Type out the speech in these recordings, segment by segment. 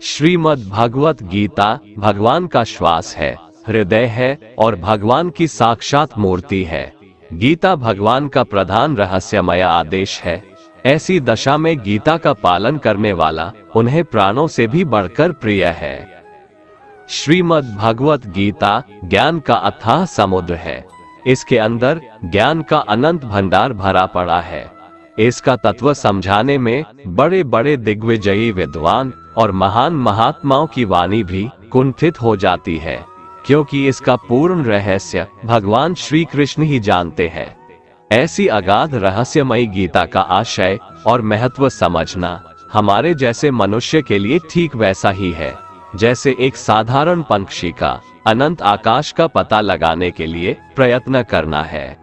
श्रीमद् भगवत गीता भगवान का श्वास है, हृदय है और भगवान की साक्षात मूर्ति है। गीता भगवान का प्रधान रहस्यमय आदेश है। ऐसी दशा में गीता का पालन करने वाला उन्हें प्राणों से भी बढ़कर प्रिय है। श्रीमद् भगवत गीता ज्ञान का अथाह समुद्र है। इसके अंदर ज्ञान का अनंत भंडार भरा पड़ा है। इसका तत्व समझाने में बड़े बड़े दिग्विजयी विद्वान और महान महात्माओं की वाणी भी कुंठित हो जाती है, क्योंकि इसका पूर्ण रहस्य भगवान श्री कृष्ण ही जानते हैं। ऐसी अगाध रहस्यमयी गीता का आशय और महत्व समझना हमारे जैसे मनुष्य के लिए ठीक वैसा ही है जैसे एक साधारण पंछी का अनंत आकाश का पता लगाने के लिए प्रयत्न करना है।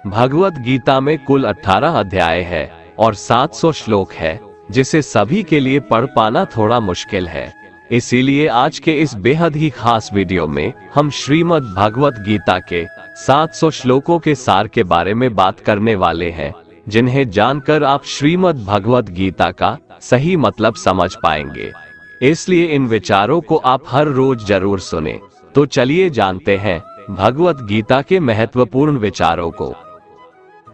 भगवत गीता में कुल 18 अध्याय है और 700 श्लोक है, जिसे सभी के लिए पढ़ पाना थोड़ा मुश्किल है। इसीलिए आज के इस बेहद ही खास वीडियो में हम श्रीमद् भगवत गीता के 700 श्लोकों के सार के बारे में बात करने वाले हैं, जिन्हें जानकर आप श्रीमद् भगवत गीता का सही मतलब समझ पाएंगे। इसलिए इन विचारों को आप हर रोज जरूर सुने। तो चलिए जानते हैं भगवत गीता के महत्वपूर्ण विचारों को।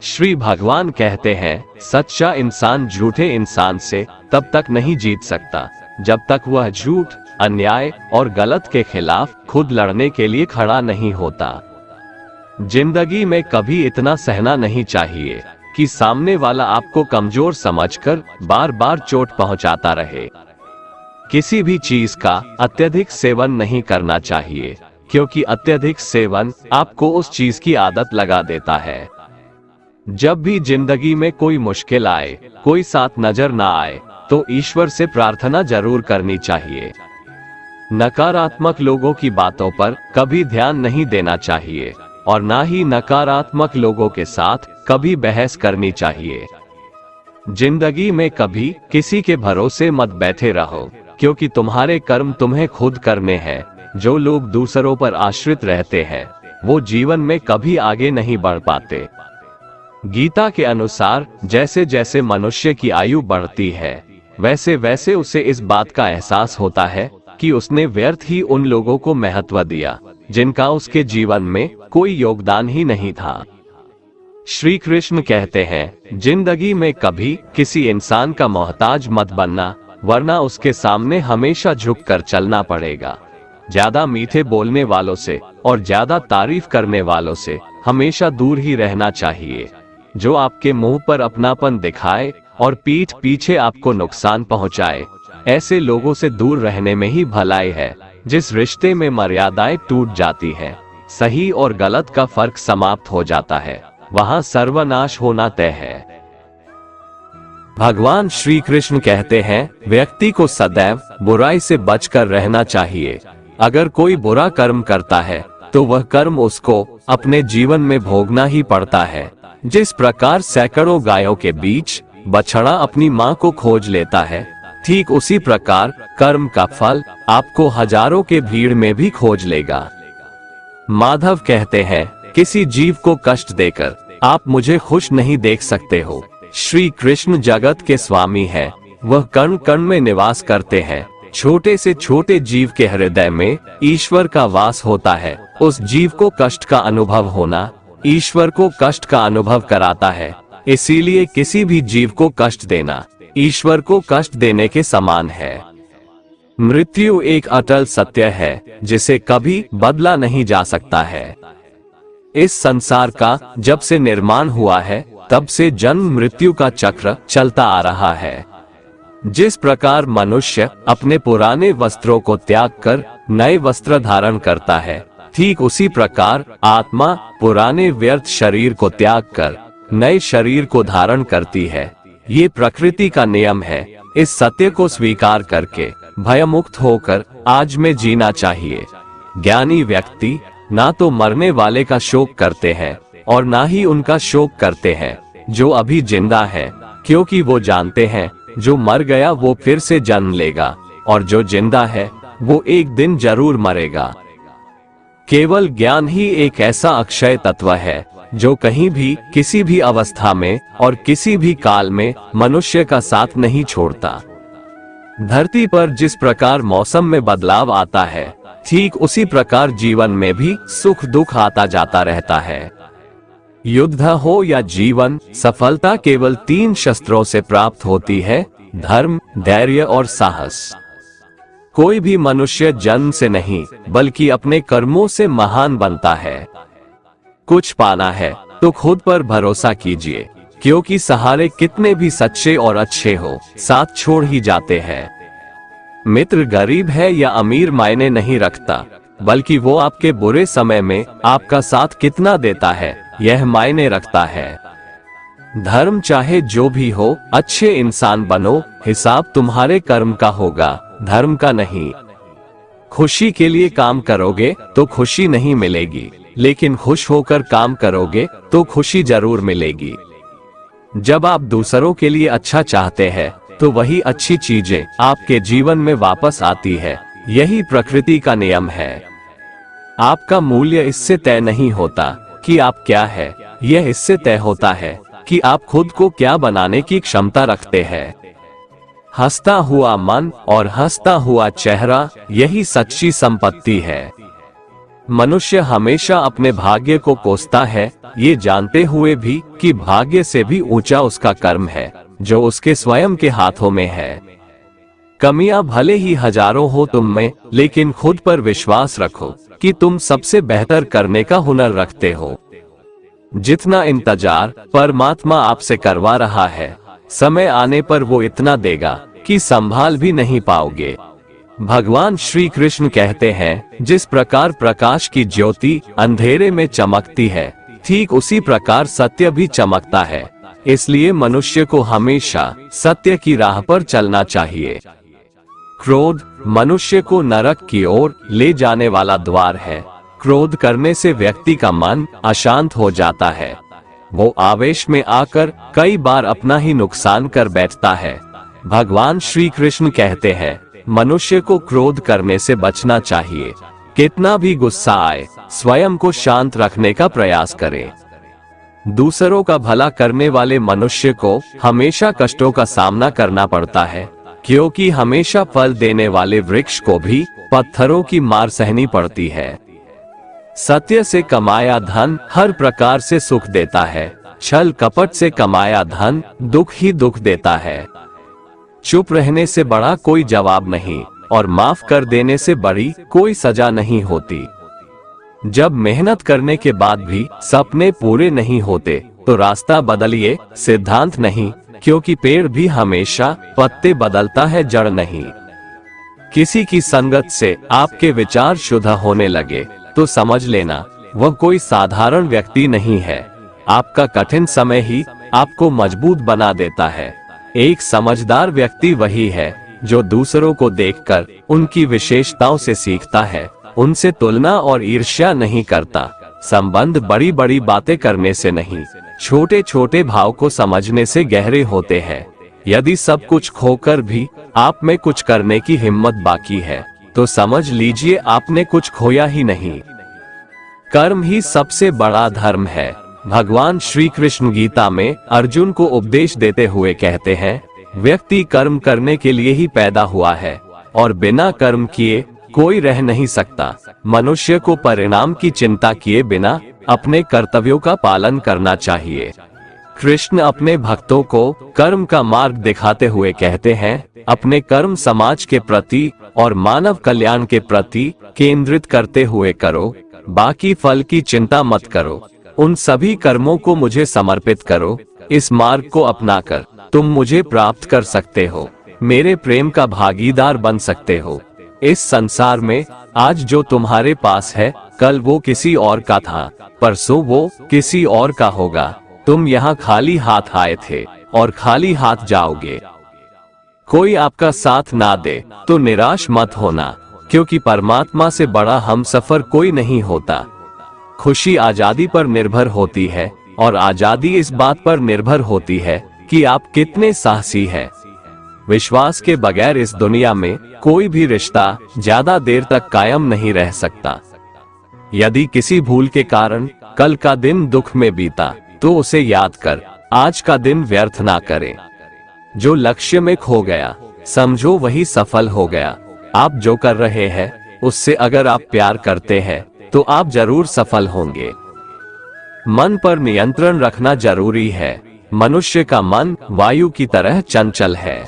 श्री भगवान कहते हैं, सच्चा इंसान झूठे इंसान से तब तक नहीं जीत सकता जब तक वह झूठ, अन्याय और गलत के खिलाफ खुद लड़ने के लिए खड़ा नहीं होता। जिंदगी में कभी इतना सहना नहीं चाहिए कि सामने वाला आपको कमजोर समझकर बार बार चोट पहुंचाता रहे। किसी भी चीज का अत्यधिक सेवन नहीं करना चाहिए, क्योंकि अत्यधिक सेवन आपको उस चीज की आदत लगा देता है। जब भी जिंदगी में कोई मुश्किल आए, कोई साथ नजर ना आए, तो ईश्वर से प्रार्थना जरूर करनी चाहिए। नकारात्मक लोगों की बातों पर कभी ध्यान नहीं देना चाहिए और ना ही नकारात्मक लोगों के साथ कभी बहस करनी चाहिए। जिंदगी में कभी किसी के भरोसे मत बैठे रहो, क्योंकि तुम्हारे कर्म तुम्हें खुद करने हैं। जो लोग दूसरों पर आश्रित रहते हैं वो जीवन में कभी आगे नहीं बढ़ पाते। गीता के अनुसार जैसे जैसे मनुष्य की आयु बढ़ती है, वैसे वैसे उसे इस बात का एहसास होता है कि उसने व्यर्थ ही उन लोगों को महत्व दिया जिनका उसके जीवन में कोई योगदान ही नहीं था। श्री कृष्ण कहते हैं, जिंदगी में कभी किसी इंसान का मोहताज मत बनना, वरना उसके सामने हमेशा झुककर चलना पड़ेगा। ज्यादा मीठे बोलने वालों से और ज्यादा तारीफ करने वालों से हमेशा दूर ही रहना चाहिए। जो आपके मुंह पर अपनापन दिखाए और पीठ पीछे आपको नुकसान पहुंचाए, ऐसे लोगों से दूर रहने में ही भलाई है। जिस रिश्ते में मर्यादाएं टूट जाती हैं, सही और गलत का फर्क समाप्त हो जाता है, वहां सर्वनाश होना तय है। भगवान श्री कृष्ण कहते हैं, व्यक्ति को सदैव बुराई से बचकर रहना चाहिए। अगर कोई बुरा कर्म करता है तो वह कर्म उसको अपने जीवन में भोगना ही पड़ता है। जिस प्रकार सैकड़ों गायों के बीच बछड़ा अपनी माँ को खोज लेता है, ठीक उसी प्रकार कर्म का फल आपको हजारों के भीड़ में भी खोज लेगा। माधव कहते हैं, किसी जीव को कष्ट देकर आप मुझे खुश नहीं देख सकते हो। श्री कृष्ण जगत के स्वामी है, वह कण कण में निवास करते हैं। छोटे से छोटे जीव के हृदय में ईश्वर का वास होता है। उस जीव को कष्ट का अनुभव होना ईश्वर को कष्ट का अनुभव कराता है। इसीलिए किसी भी जीव को कष्ट देना ईश्वर को कष्ट देने के समान है। मृत्यु एक अटल सत्य है, जिसे कभी बदला नहीं जा सकता है। इस संसार का जब से निर्माण हुआ है, तब से जन्म मृत्यु का चक्र चलता आ रहा है। जिस प्रकार मनुष्य अपने पुराने वस्त्रों को त्याग कर नए वस्त्र धारण करता है, ठीक उसी प्रकार आत्मा पुराने व्यर्थ शरीर को त्याग कर नए शरीर को धारण करती है। ये प्रकृति का नियम है। इस सत्य को स्वीकार करके भयमुक्त होकर आज में जीना चाहिए। ज्ञानी व्यक्ति ना तो मरने वाले का शोक करते हैं और ना ही उनका शोक करते हैं जो अभी जिंदा है, क्योंकि वो जानते हैं जो मर गया वो फिर से जन्म लेगा और जो जिंदा है वो एक दिन जरूर मरेगा। केवल ज्ञान ही एक ऐसा अक्षय तत्व है जो कहीं भी किसी भी अवस्था में और किसी भी काल में मनुष्य का साथ नहीं छोड़ता। धरती पर जिस प्रकार मौसम में बदलाव आता है, ठीक उसी प्रकार जीवन में भी सुख दुख आता जाता रहता है। युद्ध हो या जीवन, सफलता केवल 3 शस्त्रों से प्राप्त होती है: धर्म, धैर्य और साहस। कोई भी मनुष्य जन्म से नहीं बल्कि अपने कर्मों से महान बनता है। कुछ पाना है तो खुद पर भरोसा कीजिए, क्योंकि सहारे कितने भी सच्चे और अच्छे हो, साथ छोड़ ही जाते हैं। मित्र गरीब है या अमीर मायने नहीं रखता, बल्कि वो आपके बुरे समय में आपका साथ कितना देता है यह मायने रखता है। धर्म चाहे जो भी हो, अच्छे इंसान बनो, हिसाब तुम्हारे कर्म का होगा, धर्म का नहीं। खुशी के लिए काम करोगे तो खुशी नहीं मिलेगी, लेकिन खुश होकर काम करोगे तो खुशी जरूर मिलेगी। जब आप दूसरों के लिए अच्छा चाहते हैं तो वही अच्छी चीजें आपके जीवन में वापस आती है। यही प्रकृति का नियम है। आपका मूल्य इससे तय नहीं होता कि आप क्या है, यह इससे तय होता है कि आप खुद को क्या बनाने की क्षमता रखते हैं। हंसता हुआ मन और हंसता हुआ चेहरा, यही सच्ची संपत्ति है। मनुष्य हमेशा अपने भाग्य को कोसता है, ये जानते हुए भी कि भाग्य से भी ऊंचा उसका कर्म है, जो उसके स्वयं के हाथों में है। कमियां भले ही हजारों हो तुम में, लेकिन खुद पर विश्वास रखो कि तुम सबसे बेहतर करने का हुनर रखते हो। जितना इंतजार परमात्मा आपसे करवा रहा है, समय आने पर वो इतना देगा कि संभाल भी नहीं पाओगे। भगवान श्री कृष्ण कहते हैं, जिस प्रकार प्रकाश की ज्योति अंधेरे में चमकती है, ठीक उसी प्रकार सत्य भी चमकता है। इसलिए मनुष्य को हमेशा सत्य की राह पर चलना चाहिए। क्रोध मनुष्य को नरक की ओर ले जाने वाला द्वार है। क्रोध करने से व्यक्ति का मन अशांत हो जाता है। वो आवेश में आकर कई बार अपना ही नुकसान कर बैठता है। भगवान श्री कृष्ण कहते हैं, मनुष्य को क्रोध करने से बचना चाहिए। कितना भी गुस्सा आए, स्वयं को शांत रखने का प्रयास करें। दूसरों का भला करने वाले मनुष्य को हमेशा कष्टों का सामना करना पड़ता है, क्योंकि हमेशा फल देने वाले वृक्ष को भी पत्थरों की मार सहनी पड़ती है। सत्य से कमाया धन हर प्रकार से सुख देता है, छल कपट से कमाया धन दुख ही दुख देता है। चुप रहने से बड़ा कोई जवाब नहीं, और माफ कर देने से बड़ी कोई सजा नहीं होती। जब मेहनत करने के बाद भी सपने पूरे नहीं होते तो रास्ता बदलिए, सिद्धांत नहीं, क्योंकि पेड़ भी हमेशा पत्ते बदलता है, जड़ नहीं। किसी की संगत से आपके विचार शुद्ध होने लगे तो समझ लेना वह कोई साधारण व्यक्ति नहीं है। आपका कठिन समय ही आपको मजबूत बना देता है। एक समझदार व्यक्ति वही है जो दूसरों को देखकर उनकी विशेषताओं से सीखता है, उनसे तुलना और ईर्ष्या नहीं करता। संबंध बड़ी बड़ी बातें करने से नहीं, छोटे छोटे भाव को समझने से गहरे होते हैं। यदि सब कुछ खोकर भी आप में कुछ करने की हिम्मत बाकी है तो समझ लीजिए आपने कुछ खोया ही नहीं। कर्म ही सबसे बड़ा धर्म है। भगवान श्री कृष्ण गीता में अर्जुन को उपदेश देते हुए कहते हैं, व्यक्ति कर्म करने के लिए ही पैदा हुआ है और बिना कर्म किए कोई रह नहीं सकता। मनुष्य को परिणाम की चिंता किए बिना अपने कर्तव्यों का पालन करना चाहिए। कृष्ण अपने भक्तों को कर्म का मार्ग दिखाते हुए कहते हैं, अपने कर्म समाज के प्रति और मानव कल्याण के प्रति केंद्रित करते हुए करो, बाकी फल की चिंता मत करो। उन सभी कर्मों को मुझे समर्पित करो। इस मार्ग को अपनाकर तुम मुझे प्राप्त कर सकते हो, मेरे प्रेम का भागीदार बन सकते हो। इस संसार में आज जो तुम्हारे पास है, कल वो किसी और का था, परसों वो किसी और का होगा। तुम यहाँ खाली हाथ आए थे और खाली हाथ जाओगे। कोई आपका साथ ना दे तो निराश मत होना, क्योंकि परमात्मा से बड़ा हमसफर कोई नहीं होता। खुशी आजादी पर निर्भर होती है और आजादी इस बात पर निर्भर होती है कि आप कितने साहसी हैं। विश्वास के बगैर इस दुनिया में कोई भी रिश्ता ज्यादा देर तक कायम नहीं रह सकता। यदि किसी भूल के कारण कल का दिन दुख में बीता तो उसे याद कर आज का दिन व्यर्थ ना करें। जो लक्ष्य में खो गया समझो वही सफल हो गया। आप जो कर रहे हैं उससे अगर आप प्यार करते हैं तो आप जरूर सफल होंगे। मन पर नियंत्रण रखना जरूरी है। मनुष्य का मन वायु की तरह चंचल है।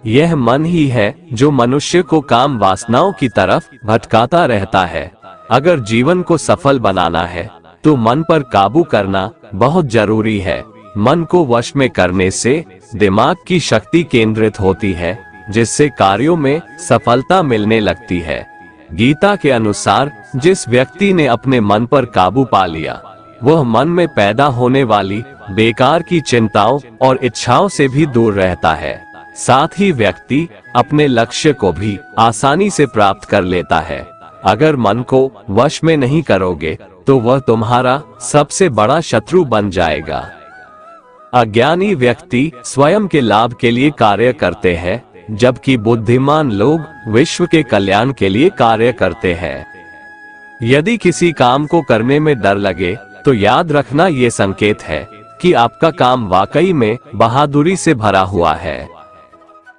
यह मन ही है जो मनुष्य को काम वासनाओं की तरफ भटकाता रहता है। अगर जीवन को सफल बनाना है तो मन पर काबू करना बहुत जरूरी है। मन को वश में करने से दिमाग की शक्ति केंद्रित होती है, जिससे कार्यों में सफलता मिलने लगती है। गीता के अनुसार जिस व्यक्ति ने अपने मन पर काबू पा लिया, वह मन में पैदा होने वाली बेकार की चिंताओं और इच्छाओं से भी दूर रहता है। साथ ही व्यक्ति अपने लक्ष्य को भी आसानी से प्राप्त कर लेता है। अगर मन को वश में नहीं करोगे तो वह तुम्हारा सबसे बड़ा शत्रु बन जाएगा। अज्ञानी व्यक्ति स्वयं के लाभ के लिए कार्य करते हैं, जबकि बुद्धिमान लोग विश्व के कल्याण के लिए कार्य करते हैं। यदि किसी काम को करने में डर लगे तो याद रखना ये संकेत है कि आपका काम वाकई में बहादुरी से भरा हुआ है।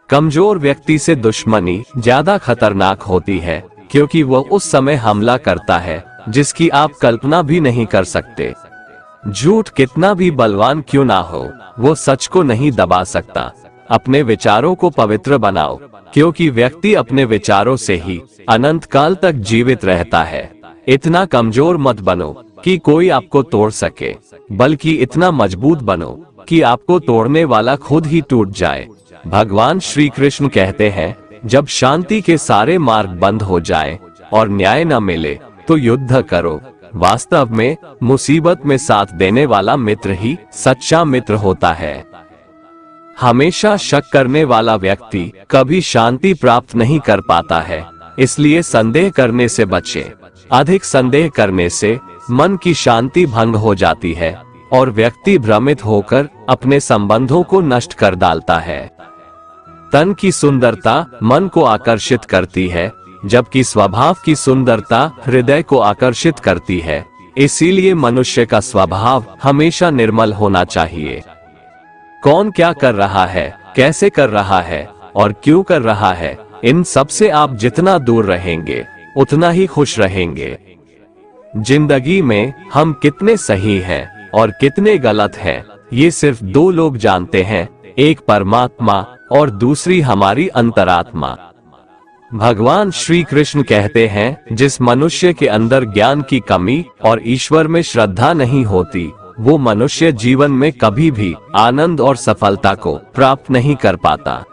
कमजोर व्यक्ति से दुश्मनी ज्यादा खतरनाक होती है, क्योंकि वह उस समय हमला करता है जिसकी आप कल्पना भी नहीं कर सकते। झूठ कितना भी बलवान क्यों ना हो, वो सच को नहीं दबा सकता। अपने विचारों को पवित्र बनाओ, क्योंकि व्यक्ति अपने विचारों से ही अनंत काल तक जीवित रहता है। इतना कमजोर मत बनो कि कोई आपको तोड़ सके, बल्कि इतना मजबूत बनो कि आपको तोड़ने वाला खुद ही टूट जाए। भगवान श्री कृष्ण कहते हैं, जब शांति के सारे मार्ग बंद हो जाएं और न्याय न मिले तो युद्ध करो। वास्तव में मुसीबत में साथ देने वाला मित्र ही सच्चा मित्र होता है। हमेशा शक करने वाला व्यक्ति कभी शांति प्राप्त नहीं कर पाता है, इसलिए संदेह करने से बचे। अधिक संदेह करने से मन की शांति भंग हो जाती है और व्यक्ति भ्रमित होकर अपने संबंधों को नष्ट कर डालता है। तन की सुंदरता मन को आकर्षित करती है, जबकि स्वभाव की सुंदरता हृदय को आकर्षित करती है। इसीलिए मनुष्य का स्वभाव हमेशा निर्मल होना चाहिए। कौन क्या कर रहा है, कैसे कर रहा है और क्यों कर रहा है, इन सब से आप जितना दूर रहेंगे उतना ही खुश रहेंगे। जिंदगी में हम कितने सही हैं और कितने गलत हैं, ये सिर्फ दो लोग जानते हैं, एक परमात्मा और दूसरी हमारी अंतरात्मा। भगवान श्री कृष्ण कहते हैं, जिस मनुष्य के अंदर ज्ञान की कमी और ईश्वर में श्रद्धा नहीं होती, वो मनुष्य जीवन में कभी भी आनंद और सफलता को प्राप्त नहीं कर पाता।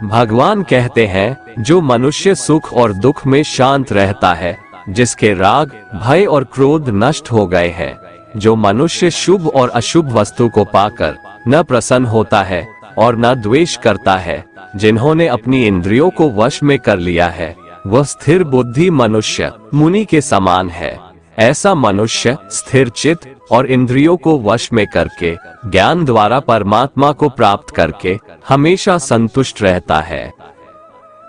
भगवान कहते हैं, जो मनुष्य सुख और दुख में शांत रहता है, जिसके राग, भय और क्रोध नष्ट हो गए हैं, जो मनुष्य शुभ और अशुभ वस्तु को पाकर न प्रसन्न होता है और न द्वेष करता है, जिन्होंने अपनी इंद्रियों को वश में कर लिया है, वह स्थिर बुद्धि मनुष्य मुनि के समान है। ऐसा मनुष्य स्थिर चित्त और इंद्रियों को वश में करके ज्ञान द्वारा परमात्मा को प्राप्त करके हमेशा संतुष्ट रहता है।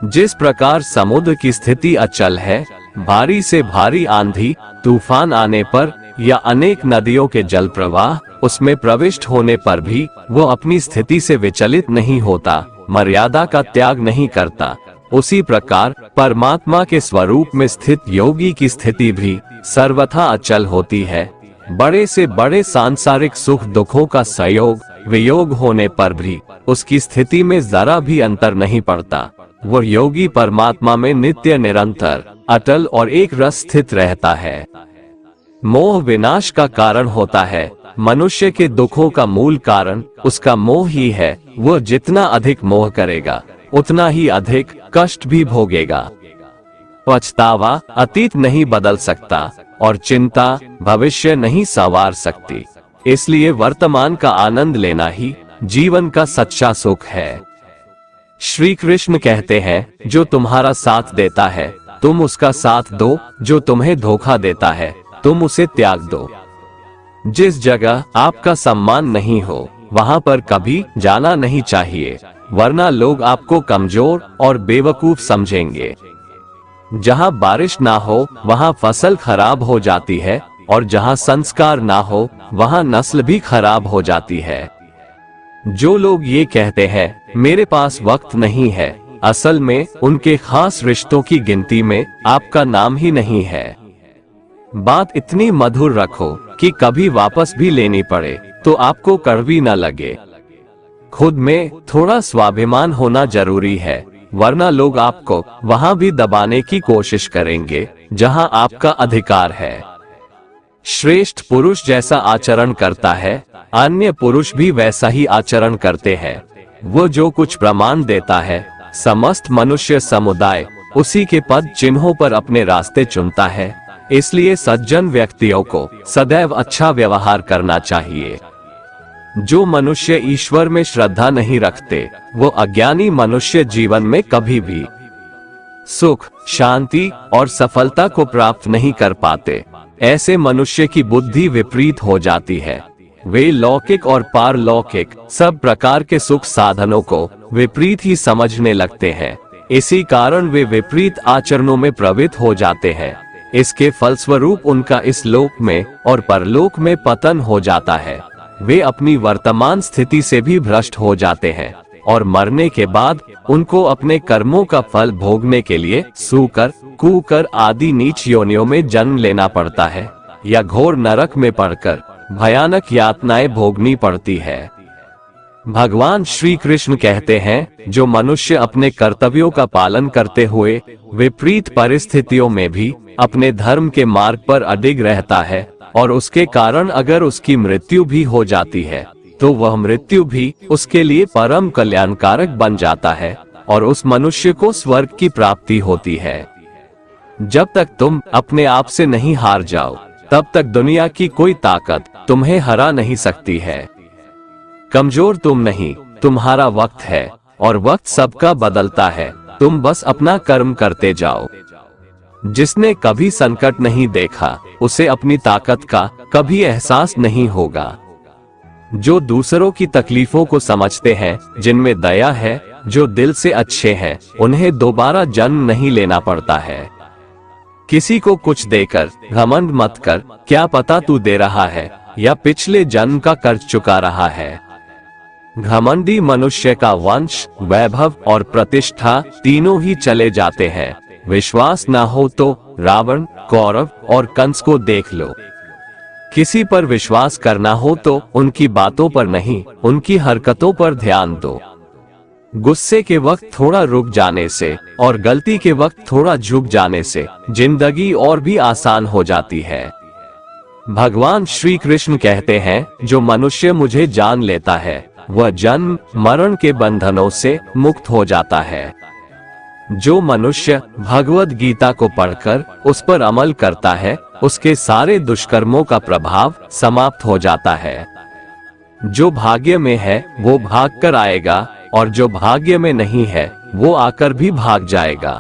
जिस प्रकार समुद्र की स्थिति अचल है, भारी से भारी आंधी तूफान आने पर या अनेक नदियों के जल प्रवाह उसमें प्रविष्ट होने पर भी वो अपनी स्थिति से विचलित नहीं होता, मर्यादा का त्याग नहीं करता, उसी प्रकार परमात्मा के स्वरूप में स्थित योगी की स्थिति भी सर्वथा अचल होती है। बड़े से बड़े सांसारिक सुख दुखों का संयोग वियोग होने पर भी उसकी स्थिति में जरा भी अंतर नहीं पड़ता। वो योगी परमात्मा में नित्य निरंतर अटल और एक रस स्थित रहता है। मोह विनाश का कारण होता है। मनुष्य के दुखों का मूल कारण उसका मोह ही है। वह जितना अधिक मोह करेगा उतना ही अधिक कष्ट भी भोगेगा। पछतावा अतीत नहीं बदल सकता और चिंता भविष्य नहीं संवार सकती। इसलिए वर्तमान का आनंद लेना ही जीवन का सच्चा सुख है। श्री कृष्ण कहते हैं, जो तुम्हारा साथ देता है तुम उसका साथ दो, जो तुम्हें धोखा देता है तुम उसे त्याग दो। जिस जगह आपका सम्मान नहीं हो वहां पर कभी जाना नहीं चाहिए, वरना लोग आपको कमजोर और बेवकूफ समझेंगे। जहां बारिश ना हो वहां फसल खराब हो जाती है और जहां संस्कार ना हो वहां नस्ल भी खराब हो जाती है। जो लोग ये कहते हैं मेरे पास वक्त नहीं है, असल में उनके खास रिश्तों की गिनती में आपका नाम ही नहीं है। बात इतनी मधुर रखो कि कभी वापस भी लेनी पड़े तो आपको कड़वी न लगे। खुद में थोड़ा स्वाभिमान होना जरूरी है, वरना लोग आपको वहां भी दबाने की कोशिश करेंगे जहां आपका अधिकार है। श्रेष्ठ पुरुष जैसा आचरण करता है, अन्य पुरुष भी वैसा ही आचरण करते हैं। वो जो कुछ प्रमाण देता है, समस्त मनुष्य समुदाय उसी के पद चिन्हों पर अपने रास्ते चुनता है। इसलिए सज्जन व्यक्तियों को सदैव अच्छा व्यवहार करना चाहिए। जो मनुष्य ईश्वर में श्रद्धा नहीं रखते, वो अज्ञानी मनुष्य जीवन में कभी भी सुख, शांति और सफलता को प्राप्त नहीं कर पाते। ऐसे मनुष्य की बुद्धि विपरीत हो जाती है। वे लौकिक और पारलौकिक सब प्रकार के सुख साधनों को विपरीत ही समझने लगते हैं। इसी कारण वे विपरीत आचरणों में प्रवृत्त हो जाते हैं। इसके फलस्वरूप उनका इस लोक में और परलोक में पतन हो जाता है। वे अपनी वर्तमान स्थिति से भी भ्रष्ट हो जाते हैं और मरने के बाद उनको अपने कर्मों का फल भोगने के लिए सूकर, कुकर आदि नीच योनियों में जन्म लेना पड़ता है या घोर नरक में पड़कर भयानक यातनाएं भोगनी पड़ती है। भगवान श्री कृष्ण कहते हैं, जो मनुष्य अपने कर्तव्यों का पालन करते हुए विपरीत परिस्थितियों में भी अपने धर्म के मार्ग पर अडिग रहता है और उसके कारण अगर उसकी मृत्यु भी हो जाती है, तो वह मृत्यु भी उसके लिए परम कल्याणकारक बन जाता है और उस मनुष्य को स्वर्ग की प्राप्ति होती है। जब तक तुम अपने आप से नहीं हार जाओ, तब तक दुनिया की कोई ताकत तुम्हें हरा नहीं सकती है। कमजोर तुम नहीं, तुम्हारा वक्त है और वक्त सबका बदलता है। तुम बस अपना कर्म करते जाओ। जिसने कभी संकट नहीं देखा, उसे अपनी ताकत का कभी एहसास नहीं होगा। जो दूसरों की तकलीफों को समझते हैं, जिनमें दया है, जो दिल से अच्छे हैं, उन्हें दोबारा जन्म नहीं लेना पड़ता है। किसी को कुछ देकर घमंड मत कर, क्या पता तू दे रहा है या पिछले जन्म का कर्ज चुका रहा है। घमंडी मनुष्य का वंश, वैभव और प्रतिष्ठा तीनों ही चले जाते हैं। विश्वास न हो तो रावण, कौरव और कंस को देख लो। किसी पर विश्वास करना हो तो उनकी बातों पर नहीं, उनकी हरकतों पर ध्यान दो। गुस्से के वक्त थोड़ा रुक जाने से और गलती के वक्त थोड़ा झुक जाने से जिंदगी और भी आसान हो जाती है। भगवान श्री कृष्ण कहते हैं, जो मनुष्य मुझे जान लेता है, वह जन्म मरण के बंधनों से मुक्त हो जाता है। जो मनुष्य भगवद गीता को पढ़कर उस पर अमल करता है, उसके सारे दुष्कर्मों का प्रभाव समाप्त हो जाता है। जो भाग्य में है वो भाग कर आएगा और जो भाग्य में नहीं है वो आकर भी भाग जाएगा।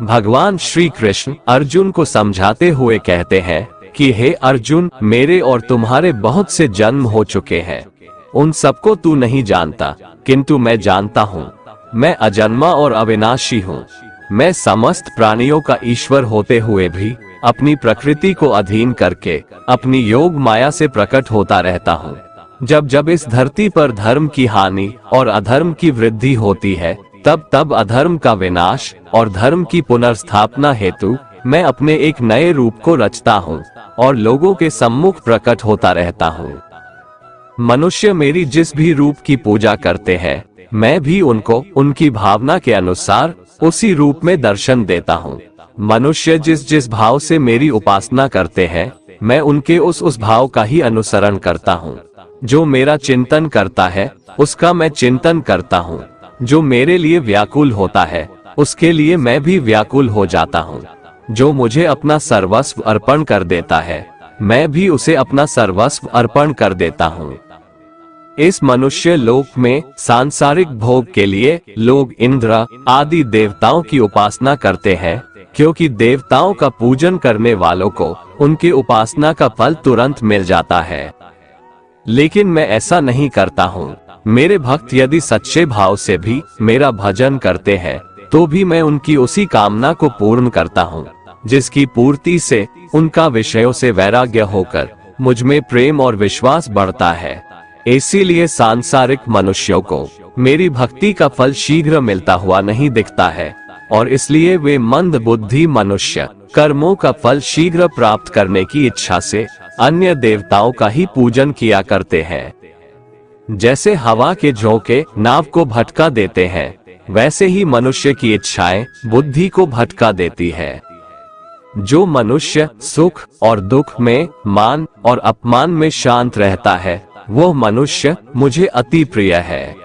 भगवान श्री कृष्ण अर्जुन को समझाते हुए कहते हैं कि हे अर्जुन, मेरे और तुम्हारे बहुत से जन्म हो चुके हैं। उन सबको तू नहीं जानता, किंतु मैं जानता हूँ। मैं अजन्मा और अविनाशी हूँ। मैं समस्त प्राणियों का ईश्वर होते हुए भी अपनी प्रकृति को अधीन करके अपनी योग माया से प्रकट होता रहता हूँ। जब जब इस धरती पर धर्म की हानि और अधर्म की वृद्धि होती है, तब तब अधर्म का विनाश और धर्म की पुनर्स्थापना हेतु मैं अपने एक नए रूप को रचता हूँ और लोगों के सम्मुख प्रकट होता रहता हूँ। मनुष्य मेरी जिस भी रूप की पूजा करते हैं, मैं भी उनको उनकी भावना के अनुसार उसी रूप में दर्शन देता हूँ। मनुष्य जिस जिस भाव से मेरी उपासना करते हैं, मैं उनके उस भाव का ही अनुसरण करता हूँ। जो मेरा चिंतन करता है, उसका मैं चिंतन करता हूँ। जो मेरे लिए व्याकुल होता है, उसके लिए मैं भी व्याकुल हो जाता हूँ। जो मुझे अपना सर्वस्व अर्पण कर देता है, मैं भी उसे अपना सर्वस्व अर्पण कर देता हूँ। इस मनुष्य लोक में सांसारिक भोग के लिए लोग इंद्र आदि देवताओं की उपासना करते हैं, क्योंकि देवताओं का पूजन करने वालों को उनकी उपासना का फल तुरंत मिल जाता है। लेकिन मैं ऐसा नहीं करता हूँ। मेरे भक्त यदि सच्चे भाव से भी मेरा भजन करते हैं, तो भी मैं उनकी उसी कामना को पूर्ण करता हूँ, जिसकी पूर्ति से उनका विषयों से वैराग्य होकर मुझ में प्रेम और विश्वास बढ़ता है। इसीलिए सांसारिक मनुष्यों को मेरी भक्ति का फल शीघ्र मिलता हुआ नहीं दिखता है, और इसलिए वे मंद बुद्धि मनुष्य कर्मों का फल शीघ्र प्राप्त करने की इच्छा से अन्य देवताओं का ही पूजन किया करते हैं। जैसे हवा के झोंके नाव को भटका देते हैं, वैसे ही मनुष्य की इच्छाएं बुद्धि को भटका देती है। जो मनुष्य सुख और दुख में, मान और अपमान में शांत रहता है, वो मनुष्य मुझे अति प्रिय है।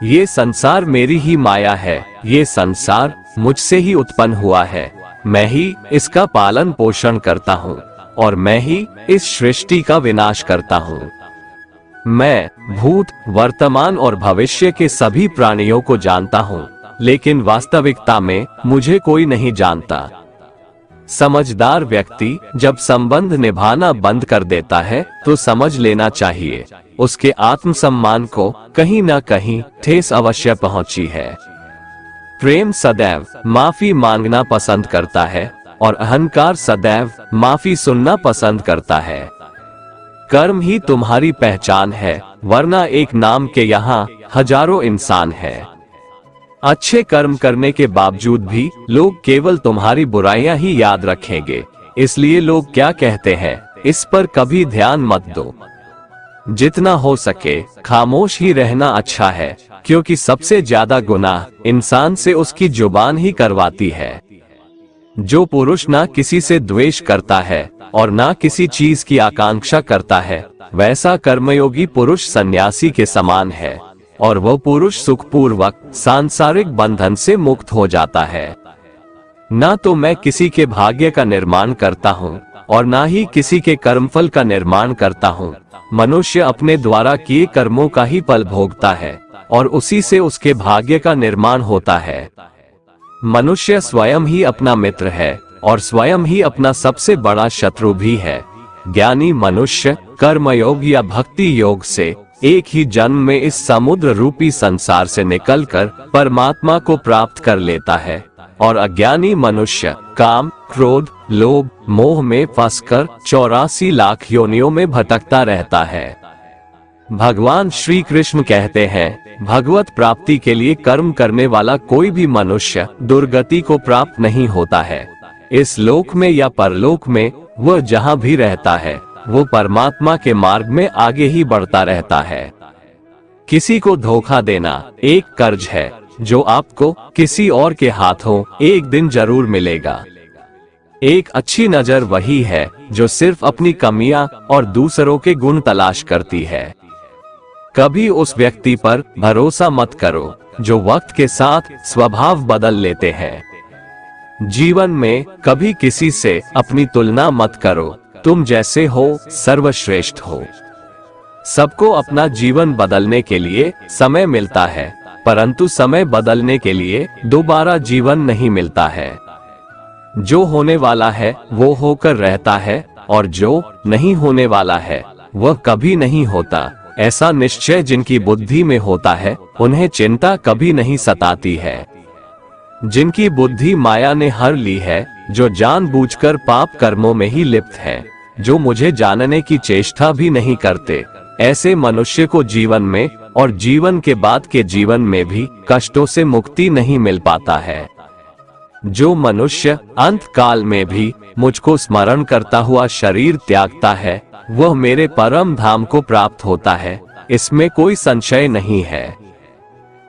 ये संसार मेरी ही माया है, ये संसार मुझसे ही उत्पन्न हुआ है, मैं ही इसका पालन पोषण करता हूँ और मैं ही इस सृष्टि का विनाश करता हूँ। मैं भूत, वर्तमान और भविष्य के सभी प्राणियों को जानता हूँ, लेकिन वास्तविकता में मुझे कोई नहीं जानता। समझदार व्यक्ति जब संबंध निभाना बंद कर देता है तो समझ लेना चाहिए उसके आत्मसम्मान को कहीं न कहीं ठेस अवश्य पहुंची है। प्रेम सदैव माफी मांगना पसंद करता है और अहंकार सदैव माफी सुनना पसंद करता है। कर्म ही तुम्हारी पहचान है, वरना एक नाम के यहाँ हजारों इंसान हैं। अच्छे कर्म करने के बावजूद भी लोग केवल तुम्हारी बुराइयां ही याद रखेंगे, इसलिए लोग क्या कहते हैं इस पर कभी ध्यान मत दो। जितना हो सके खामोश ही रहना अच्छा है, क्योंकि सबसे ज्यादा गुनाह इंसान से उसकी जुबान ही करवाती है। जो पुरुष ना किसी से द्वेष करता है और ना किसी चीज की आकांक्षा करता है, वैसा कर्मयोगी पुरुष सन्यासी के समान है, और वह पुरुष सुखपूर्वक सांसारिक बंधन से मुक्त हो जाता है। ना तो मैं किसी के भाग्य का निर्माण करता हूँ और ना ही किसी के कर्मफल का निर्माण करता हूँ। मनुष्य अपने द्वारा किए कर्मों का ही फल भोगता है और उसी से उसके भाग्य का निर्माण होता है। मनुष्य स्वयं ही अपना मित्र है और स्वयं ही अपना सबसे बड़ा शत्रु भी है। ज्ञानी मनुष्य कर्मयोग या भक्ति योग से एक ही जन्म में इस समुद्र रूपी संसार से निकलकर परमात्मा को प्राप्त कर लेता है, और अज्ञानी मनुष्य काम, क्रोध, लोभ, मोह में फंसकर 84 लाख योनियों में भटकता रहता है। भगवान श्री कृष्ण कहते हैं, भगवत प्राप्ति के लिए कर्म करने वाला कोई भी मनुष्य दुर्गति को प्राप्त नहीं होता है। इस लोक में या परलोक में वह जहाँ भी रहता है, वो परमात्मा के मार्ग में आगे ही बढ़ता रहता है। किसी को धोखा देना एक कर्ज है जो आपको किसी और के हाथों एक दिन जरूर मिलेगा। एक अच्छी नजर वही है जो सिर्फ अपनी कमियां और दूसरों के गुण तलाश करती है। कभी उस व्यक्ति पर भरोसा मत करो जो वक्त के साथ स्वभाव बदल लेते हैं। जीवन में कभी किसी से अपनी तुलना मत करो, तुम जैसे हो सर्वश्रेष्ठ हो। सबको अपना जीवन बदलने के लिए समय मिलता है, परंतु समय बदलने के लिए दोबारा जीवन नहीं मिलता है। जो होने वाला है वो होकर रहता है, और जो नहीं होने वाला है वह कभी नहीं होता। ऐसा निश्चय जिनकी बुद्धि में होता है, उन्हें चिंता कभी नहीं सताती है। जिनकी बुद्धि माया ने हर ली है, जो जानबूझकर पाप कर्मों में ही लिप्त हैं, जो मुझे जानने की चेष्टा भी नहीं करते, ऐसे मनुष्य को जीवन में और जीवन के बाद के जीवन में भी कष्टों से मुक्ति नहीं मिल पाता है। जो मनुष्य अंत काल में भी मुझको स्मरण करता हुआ शरीर त्यागता है, वह मेरे परम धाम को प्राप्त होता है, इसमें कोई संशय नहीं है।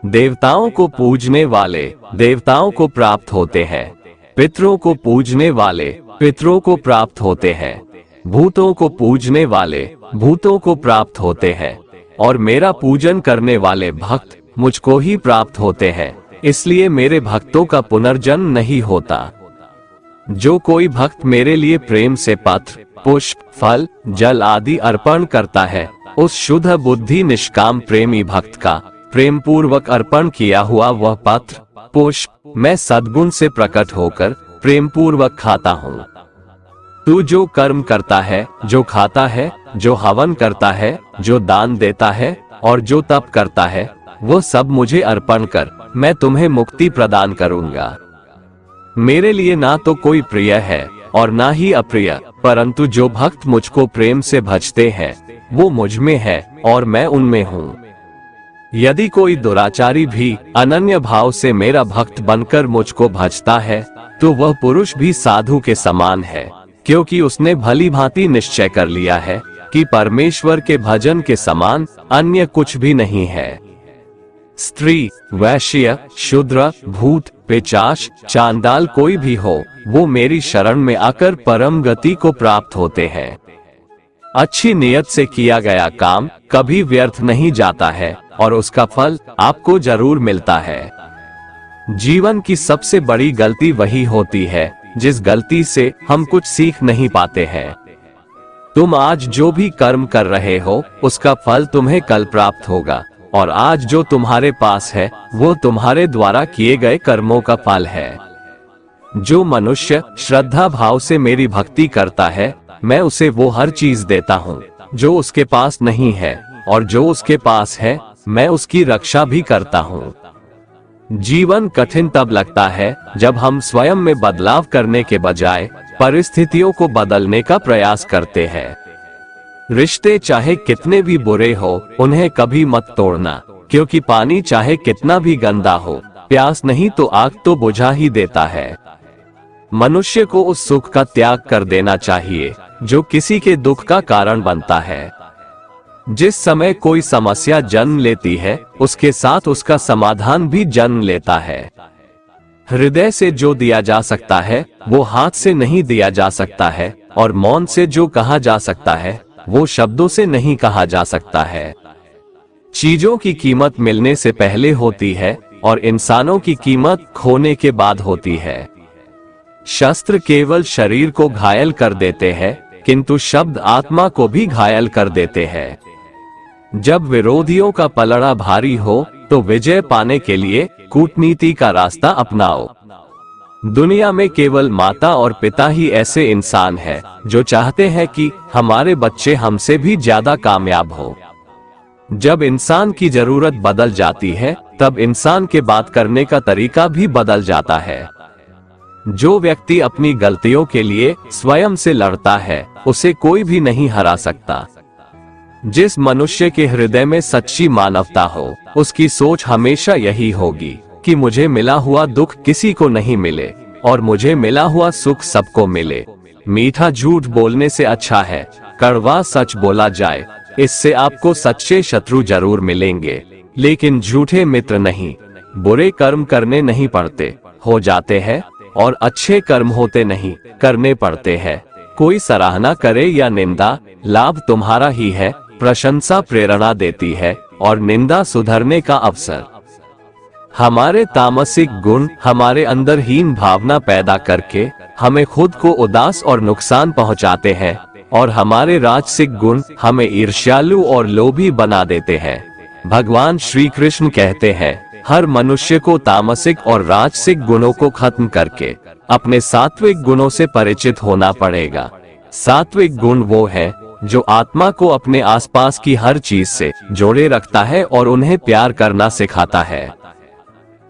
देवताओं को पूजने वाले देवताओं को प्राप्त होते हैं, पितरों को पूजने वाले पितरों को प्राप्त होते हैं, भूतों को पूजने वाले भूतों को प्राप्त होते हैं, और मेरा पूजन करने वाले भक्त मुझको ही प्राप्त होते हैं। इसलिए मेरे भक्तों का पुनर्जन्म नहीं होता। जो कोई भक्त मेरे लिए प्रेम से पत्र, पुष्प, फल, जल आदि अर्पण करता है, उस शुद्ध बुद्धि निष्काम प्रेमी भक्त का प्रेम पूर्वक अर्पण किया हुआ वह पत्र, पुष्प मैं सद्गुण से प्रकट होकर प्रेम पूर्वक खाता हूँ। तू जो कर्म करता है, जो खाता है, जो हवन करता है, जो दान देता है और जो तप करता है, वो सब मुझे अर्पण कर, मैं तुम्हें मुक्ति प्रदान करूंगा। मेरे लिए ना तो कोई प्रिय है और ना ही अप्रिय, परंतु जो भक्त मुझको प्रेम से भजते हैं वो मुझ में है और मैं उनमें हूँ। यदि कोई दुराचारी भी अनन्य भाव से मेरा भक्त बनकर मुझको भजता है तो वह पुरुष भी साधु के समान है, क्योंकि उसने भली भांति निश्चय कर लिया है कि परमेश्वर के भजन के समान अन्य कुछ भी नहीं है। स्त्री, वैश्य, शूद्र, भूत, पिशाच, चांडाल कोई भी हो, वो मेरी शरण में आकर परम गति को प्राप्त होते हैं। अच्छी नियत से किया गया काम कभी व्यर्थ नहीं जाता है और उसका फल आपको जरूर मिलता है। जीवन की सबसे बड़ी गलती वही होती है जिस गलती से हम कुछ सीख नहीं पाते हैं। तुम आज जो भी कर्म कर रहे हो उसका फल तुम्हें कल प्राप्त होगा, और आज जो तुम्हारे पास है वो तुम्हारे द्वारा किए गए कर्मों का फल है। जो मनुष्य श्रद्धा भाव से मेरी भक्ति करता है मैं उसे वो हर चीज देता हूँ जो उसके पास नहीं है, और जो उसके पास है मैं उसकी रक्षा भी करता हूँ। जीवन कठिन तब लगता है जब हम स्वयं में बदलाव करने के बजाय परिस्थितियों को बदलने का प्रयास करते हैं। रिश्ते चाहे कितने भी बुरे हो उन्हें कभी मत तोड़ना, क्योंकि पानी चाहे कितना भी गंदा हो प्यास नहीं तो आग तो बुझा ही देता है। मनुष्य को उस सुख का त्याग कर देना चाहिए जो किसी के दुख का कारण बनता है। जिस समय कोई समस्या जन्म लेती है उसके साथ उसका समाधान भी जन्म लेता है। हृदय से जो दिया जा सकता है वो हाथ से नहीं दिया जा सकता है, और मौन से जो कहा जा सकता है वो शब्दों से नहीं कहा जा सकता है। चीजों की कीमत मिलने से पहले होती है और इंसानों की कीमत खोने के बाद होती है। शस्त्र केवल शरीर को घायल कर देते हैं, किंतु शब्द आत्मा को भी घायल कर देते हैं। जब विरोधियों का पलड़ा भारी हो तो विजय पाने के लिए कूटनीति का रास्ता अपनाओ। दुनिया में केवल माता और पिता ही ऐसे इंसान हैं जो चाहते हैं कि हमारे बच्चे हमसे भी ज्यादा कामयाब हो। जब इंसान की जरूरत बदल जाती है तब इंसान के बात करने का तरीका भी बदल जाता है। जो व्यक्ति अपनी गलतियों के लिए स्वयं से लड़ता है उसे कोई भी नहीं हरा सकता। जिस मनुष्य के हृदय में सच्ची मानवता हो उसकी सोच हमेशा यही होगी कि मुझे मिला हुआ दुख किसी को नहीं मिले और मुझे मिला हुआ सुख सबको मिले। मीठा झूठ बोलने से अच्छा है कड़वा सच बोला जाए, इससे आपको सच्चे शत्रु जरूर मिलेंगे लेकिन झूठे मित्र नहीं। बुरे कर्म करने नहीं पड़ते, हो जाते हैं, और अच्छे कर्म होते नहीं, करने पड़ते हैं। कोई सराहना करे या निंदा, लाभ तुम्हारा ही है। प्रशंसा प्रेरणा देती है और निंदा सुधरने का अवसर। हमारे तामसिक गुण हमारे अंदर हीन भावना पैदा करके हमें खुद को उदास और नुकसान पहुंचाते हैं, और हमारे राजसिक गुण हमें ईर्ष्यालु और लोभी बना देते हैं। भगवान श्री कृष्ण कहते हैं, हर मनुष्य को तामसिक और राजसिक गुणों को खत्म करके अपने सात्विक गुणों से परिचित होना पड़ेगा। सात्विक गुण वो है जो आत्मा को अपने आसपास की हर चीज से जोड़े रखता है और उन्हें प्यार करना सिखाता है।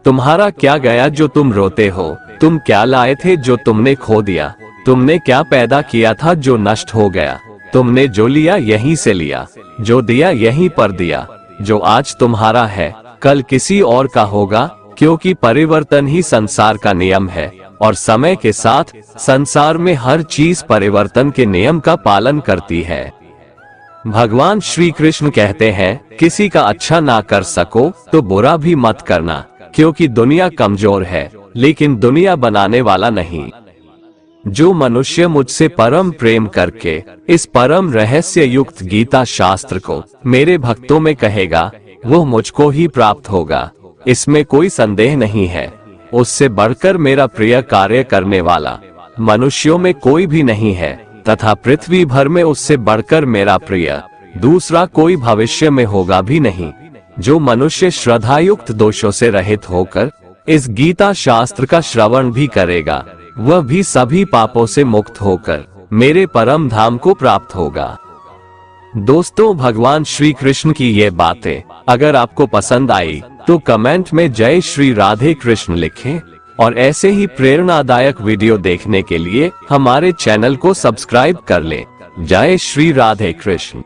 तुम्हारा क्या गया जो तुम रोते हो? तुम क्या लाए थे जो तुमने खो दिया? तुमने क्या पैदा किया था जो नष्ट हो गया? तुमने जो लिया यहीं से लिया, जो दिया यहीं पर दिया। जो आज तुम्हारा है कल किसी और का होगा, क्योंकि परिवर्तन ही संसार का नियम है, और समय के साथ संसार में हर चीज परिवर्तन के नियम का पालन करती है। भगवान श्री कृष्ण कहते हैं, किसी का अच्छा ना कर सको तो बुरा भी मत करना, क्योंकि दुनिया कमजोर है लेकिन दुनिया बनाने वाला नहीं। जो मनुष्य मुझसे परम प्रेम करके इस परम रहस्य युक्त गीता शास्त्र को मेरे भक्तों में कहेगा वो मुझको ही प्राप्त होगा, इसमें कोई संदेह नहीं है। उससे बढ़कर मेरा प्रिय कार्य करने वाला मनुष्यों में कोई भी नहीं है, तथा पृथ्वी भर में उससे बढ़कर मेरा प्रिय दूसरा कोई भविष्य में होगा भी नहीं। जो मनुष्य श्रद्धायुक्त दोषों से रहित होकर इस गीता शास्त्र का श्रवण भी करेगा वह भी सभी पापों से मुक्त होकर मेरे परम धाम को प्राप्त होगा। दोस्तों, भगवान श्री कृष्ण की ये बातें अगर आपको पसंद आई तो कमेंट में जय श्री राधे कृष्ण लिखें। और ऐसे ही प्रेरणादायक वीडियो देखने के लिए हमारे चैनल को सब्सक्राइब कर लें। जय श्री राधे कृष्ण।